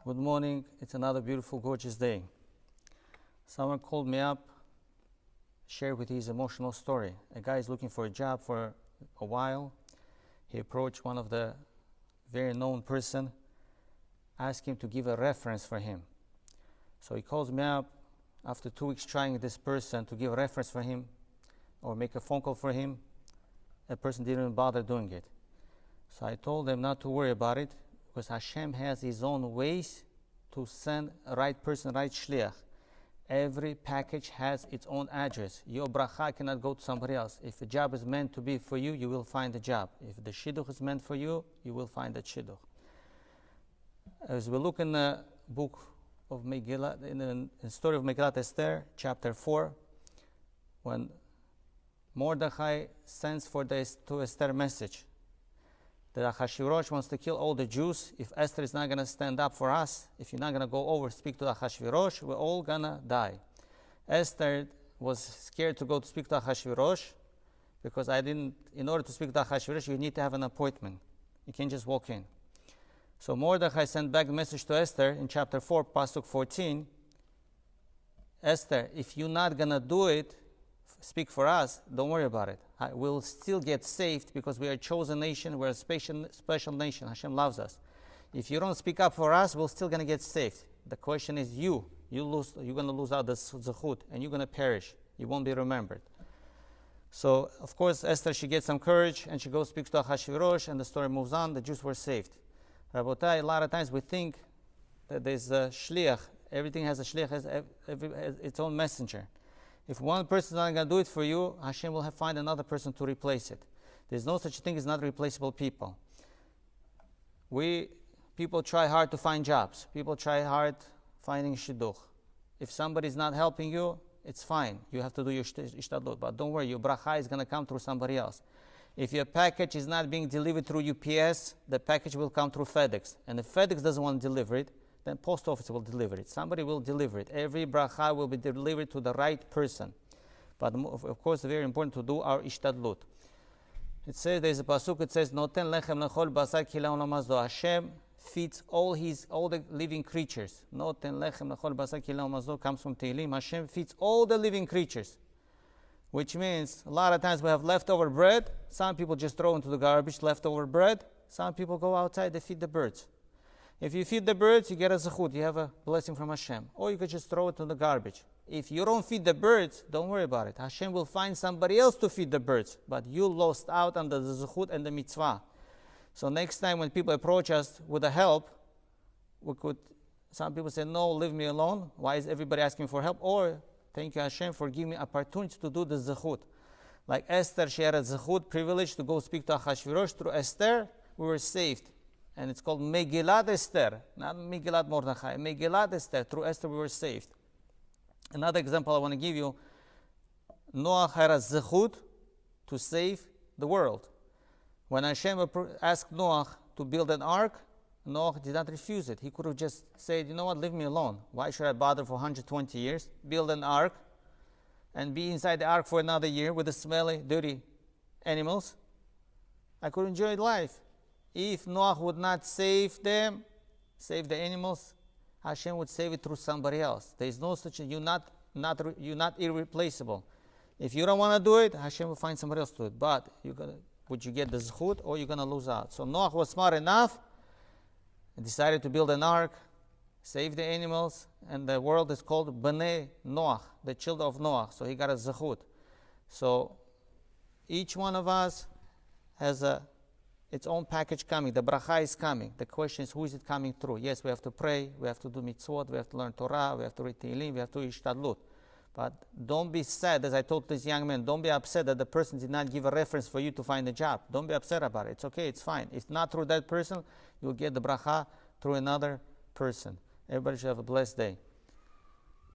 Good morning. It's another beautiful, gorgeous day. Someone called me up, shared with his emotional story. A guy is looking for a job for a while. He approached one of the very known person, asked him to give a reference for him. So he calls me up after 2 weeks trying this person to give a reference for him or make a phone call for him. A person didn't even bother doing it. So I told him not to worry about it, because Hashem has His own ways to send a right person, right shliach. Every package has its own address. Your bracha cannot go to somebody else. If a job is meant to be for you, you will find a job. If the shidduch is meant for you, you will find a shidduch. As we look in the book of Megillah, in the story of Megillat Esther, chapter 4, when Mordechai sends to Esther message that Achashverosh wants to kill all the Jews. If Esther is not going to stand up for us, if you're not going to go over speak to Achashverosh, we're all going to die. Esther was scared to go to speak to Achashverosh because in order to speak to Achashverosh, you need to have an appointment. You can't just walk in. So Mordechai sent back a message to Esther in chapter 4, Pasuk 14. Esther, if you're not going to do it, speak for us, don't worry about it. We'll still get saved because we are a chosen nation, we're a special nation. Hashem loves us. If you don't speak up for us, we're still going to get saved. The question is you're going to lose out the zechut, and you're going to perish. You won't be remembered. So, of course, Esther, she gets some courage, and she goes speaks to Achashverosh, and the story moves on. The Jews were saved. Rabotai, a lot of times we think that there's a shliach. Everything has a shliach, has its own messenger. If one person is not going to do it for you, Hashem will find another person to replace it. There's no such thing as not replaceable people. People try hard to find jobs. People try hard finding shidduch. If somebody is not helping you, it's fine. You have to do your ishtadlut. But don't worry, your bracha is going to come through somebody else. If your package is not being delivered through UPS, the package will come through FedEx. And if FedEx doesn't want to deliver it, then post office will deliver it. Somebody will deliver it. Every bracha will be delivered to the right person. But of course, it's very important to do our ishtadlut. It says, there's a pasuk, it says, Noten lechem lechol basar ki le'olam hazdo. Hashem feeds all the living creatures. Noten lechem lechol basar ki le'olam hazdo comes from Tehillim. Hashem feeds all the living creatures. Which means, a lot of times we have leftover bread. Some people just throw into the garbage leftover bread. Some people go outside, they feed the birds. If you feed the birds, you get a zechut, you have a blessing from Hashem. Or you could just throw it in the garbage. If you don't feed the birds, don't worry about it. Hashem will find somebody else to feed the birds. But you lost out on the zechut and the mitzvah. So next time when people approach us with the help, some people say, no, leave me alone. Why is everybody asking for help? Or, thank you Hashem for giving me opportunity to do the zechut. Like Esther, she had a zechut privilege to go speak to Achashverosh. Through Esther, we were saved. And it's called Megillat Esther, not Megillat Mordechai. Megillat Esther. Through Esther we were saved. Another example I want to give you, Noach had a zechut to save the world. When Hashem asked Noach to build an ark, Noach did not refuse it. He could have just said, you know what, leave me alone. Why should I bother for 120 years? Build an ark and be inside the ark for another year with the smelly, dirty animals. I could enjoy life. If Noach would not save the animals, Hashem would save it through somebody else. There is no such thing. You're not irreplaceable. If you don't want to do it, Hashem will find somebody else to do it. But would you get the zechut or you're going to lose out? So Noach was smart enough and decided to build an ark, save the animals, and the world is called Bnei Noach, the children of Noach. So he got a zechut. So each one of us has its own package coming. The bracha is coming. The question is, who is it coming through? Yes, we have to pray, we have to do mitzvot, we have to learn Torah, we have to read Tehillim, we have to do ishtadlut. But don't be sad, as I told this young man, don't be upset that the person did not give a reference for you to find a job. Don't be upset about it. It's okay, it's fine. If not through that person, you'll get the bracha through another person. Everybody should have a blessed day.